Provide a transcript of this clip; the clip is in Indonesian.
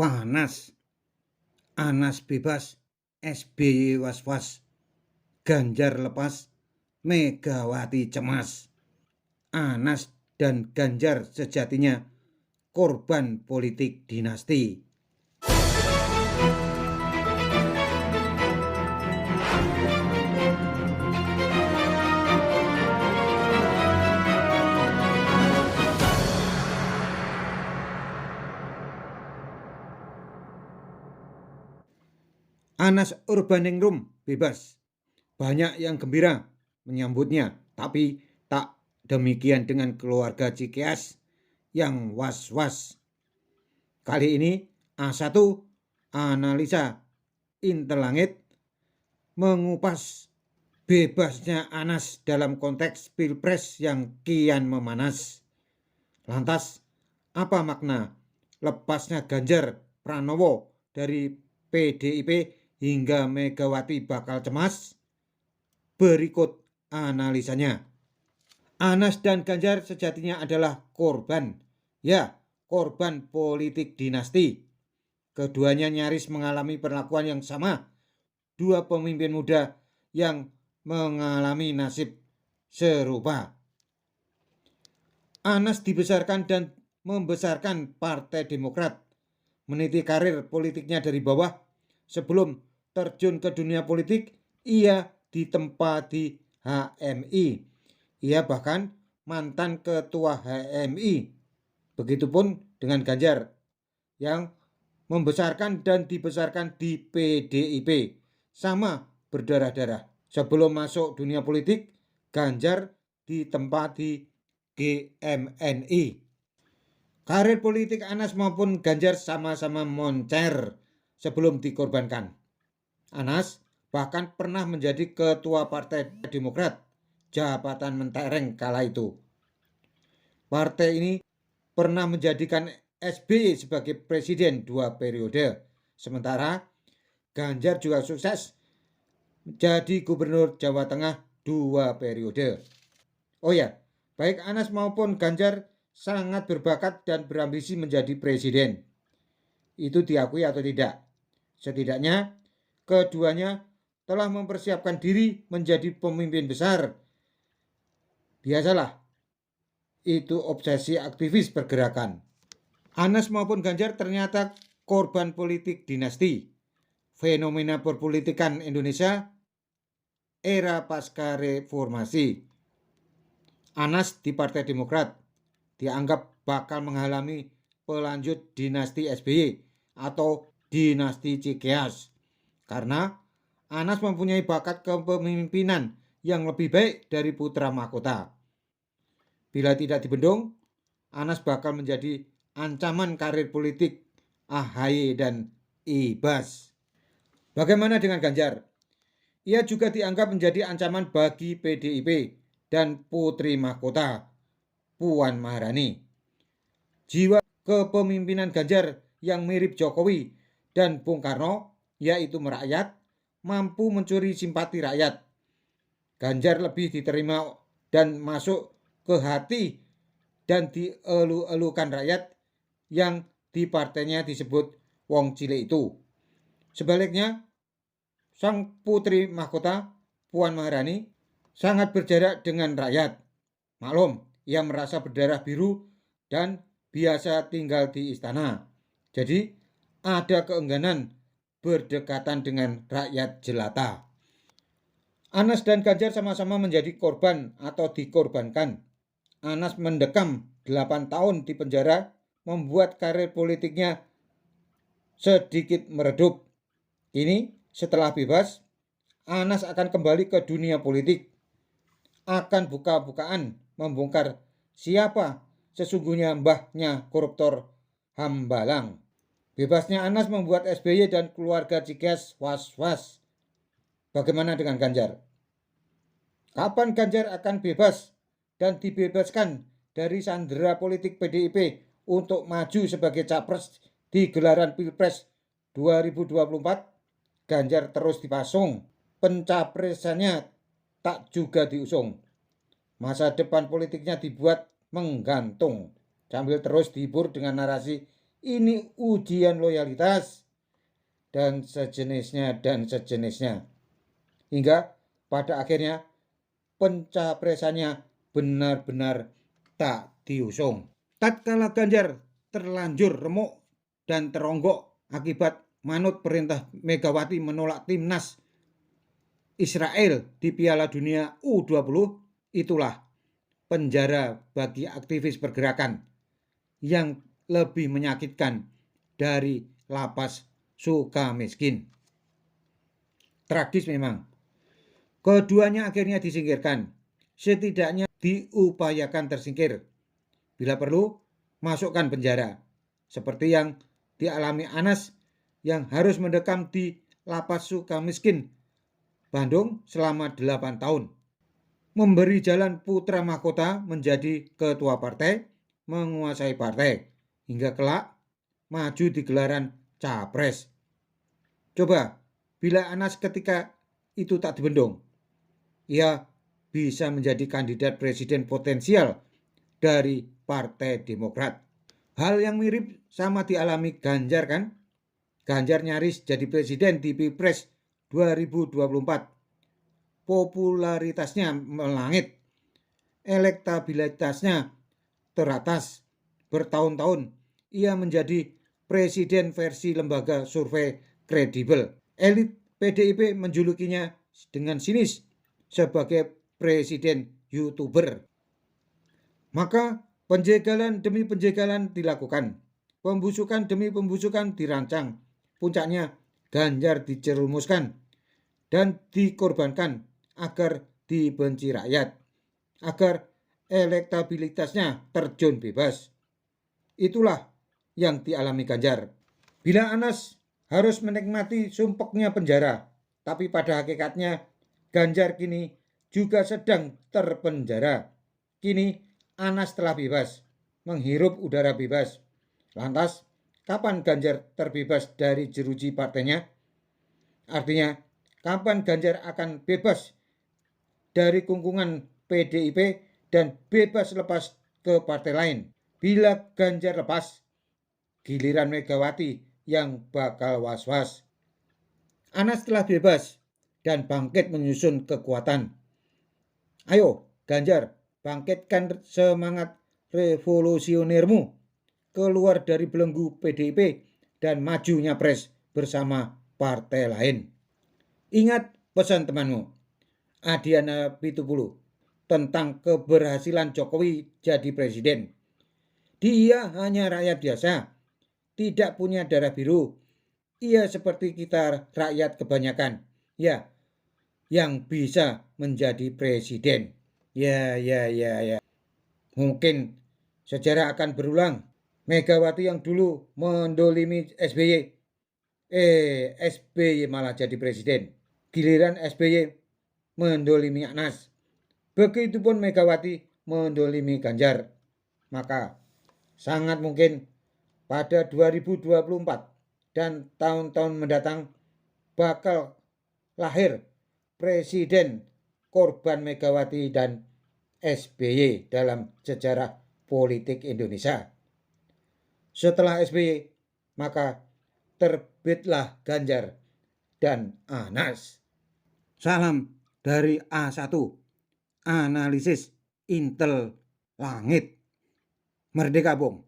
Panas, Anas bebas, SBY was-was, Ganjar lepas, Megawati cemas. Anas dan Ganjar sejatinya korban politik dinasti. Anas Urbaningrum bebas. Banyak yang gembira menyambutnya, tapi tak demikian dengan keluarga Cikeas yang was-was. Kali ini A1 analisa Intel Langit mengupas bebasnya Anas dalam konteks Pilpres yang kian memanas. Lantas, apa makna lepasnya Ganjar Pranowo dari PDIP hingga Megawati bakal cemas? Berikut analisanya. Anas dan Ganjar sejatinya adalah korban. Ya, korban politik dinasti. Keduanya nyaris mengalami perlakuan yang sama. Dua pemimpin muda yang mengalami nasib serupa. Anas dibesarkan dan membesarkan Partai Demokrat. Meniti karir politiknya dari bawah. Sebelum terjun ke dunia politik, ia ditempa di HMI. Ia bahkan mantan ketua HMI. Begitupun dengan Ganjar yang membesarkan dan dibesarkan di PDIP. Sama berdarah-darah. Sebelum masuk dunia politik, Ganjar ditempa di GMNI. Karir politik Anas maupun Ganjar sama-sama moncer sebelum dikorbankan. Anas bahkan pernah menjadi ketua Partai Demokrat, jabatan mentereng kala itu. Partai ini pernah menjadikan SBY sebagai presiden 2 periode. Sementara Ganjar juga sukses menjadi gubernur Jawa Tengah 2 periode. Oh ya, baik Anas maupun Ganjar sangat berbakat dan berambisi menjadi presiden. Itu diakui atau tidak? Setidaknya keduanya telah mempersiapkan diri menjadi pemimpin besar. Biasalah, itu obsesi aktivis pergerakan. Anas maupun Ganjar ternyata korban politik dinasti. Fenomena perpolitikan Indonesia era pasca reformasi. Anas di Partai Demokrat dianggap bakal menghalangi pelanjut dinasti SBY atau dinasti Cikeas karena Anas mempunyai bakat kepemimpinan yang lebih baik dari putra mahkota. Bila tidak dibendung, Anas bakal menjadi ancaman karir politik AHY dan Ibas. Bagaimana dengan Ganjar? Ia juga dianggap menjadi ancaman bagi PDIP dan putri mahkota Puan Maharani. Jiwa kepemimpinan Ganjar yang mirip Jokowi dan Bung Karno, yaitu merakyat, mampu mencuri simpati rakyat. Ganjar lebih diterima dan masuk ke hati dan dielu-elukan rakyat yang di partainya disebut wong cilik itu. Sebaliknya, sang putri mahkota Puan Maharani sangat berjarak dengan rakyat. Maklum, ia merasa berdarah biru dan biasa tinggal di istana. Jadi ada keengganan berdekatan dengan rakyat jelata. Anas dan Ganjar sama-sama menjadi korban atau dikorbankan. Anas mendekam 8 tahun di penjara membuat karir politiknya sedikit meredup. Kini setelah bebas, Anas akan kembali ke dunia politik. Akan buka-bukaan membongkar siapa sesungguhnya mbahnya koruptor Hambalang. Bebasnya Anas membuat SBY dan keluarga Cikeas was-was. Bagaimana dengan Ganjar? Kapan Ganjar akan bebas dan dibebaskan dari sandera politik PDIP untuk maju sebagai capres di gelaran Pilpres 2024? Ganjar terus dipasung, pencapresannya tak juga diusung. Masa depan politiknya dibuat menggantung sambil terus dihibur dengan narasi ini ujian loyalitas, dan sejenisnya. Hingga pada akhirnya pencapresannya benar-benar tak diusung. Tatkala Ganjar terlanjur remuk dan teronggok akibat manut perintah Megawati menolak timnas Israel di Piala Dunia U20, itulah penjara bagi aktivis pergerakan yang lebih menyakitkan dari lapas Sukamiskin. Tragis memang. Keduanya akhirnya disingkirkan. Setidaknya diupayakan tersingkir. Bila perlu, masukkan penjara. Seperti yang dialami Anas yang harus mendekam di lapas Sukamiskin Bandung selama 8 tahun. Memberi jalan putra mahkota menjadi ketua partai, menguasai partai, hingga kelak maju di gelaran capres. Coba, bila Anas ketika itu tak dibendung, ia bisa menjadi kandidat presiden potensial dari Partai Demokrat. Hal yang mirip sama dialami Ganjar kan? Ganjar nyaris jadi presiden di Pilpres 2024. Popularitasnya melangit, elektabilitasnya teratas. Bertahun-tahun ia menjadi presiden versi lembaga survei kredibel. Elit PDIP menjulukinya dengan sinis sebagai presiden YouTuber. Maka penjagalan demi penjagalan dilakukan. Pembusukan demi pembusukan dirancang. Puncaknya Ganjar dicerumuskan dan dikorbankan agar dibenci rakyat, agar elektabilitasnya terjun bebas. Itulah yang dialami Ganjar. Bila Anas harus menikmati sumpeknya penjara, tapi pada hakikatnya Ganjar kini juga sedang terpenjara. Kini Anas telah bebas, menghirup udara bebas. Lantas, kapan Ganjar terbebas dari jeruji partainya? Artinya, kapan Ganjar akan bebas dari kungkungan PDIP dan bebas lepas ke partai lain? Bila Ganjar lepas, giliran Megawati yang bakal was-was. Anas telah bebas dan bangkit menyusun kekuatan. Ayo Ganjar, bangkitkan semangat revolusionermu, keluar dari belenggu PDIP dan maju nyapres bersama partai lain. Ingat pesan temanmu, Adiana Pitupulu, tentang keberhasilan Jokowi jadi presiden. Dia hanya rakyat biasa, tidak punya darah biru. Ia seperti kita rakyat kebanyakan, ya, yang bisa menjadi presiden. Ya. Mungkin sejarah akan berulang. Megawati yang dulu mendolimi SBY, SBY malah jadi presiden. Giliran SBY mendolimi Anas. Begitupun Megawati mendolimi Ganjar. Maka sangat mungkin pada 2024 dan tahun-tahun mendatang bakal lahir presiden korban Megawati dan SBY dalam sejarah politik Indonesia. Setelah SBY, maka terbitlah Ganjar dan Anas. Salam dari A1, analisis Intel Langit. Merdeka Bung.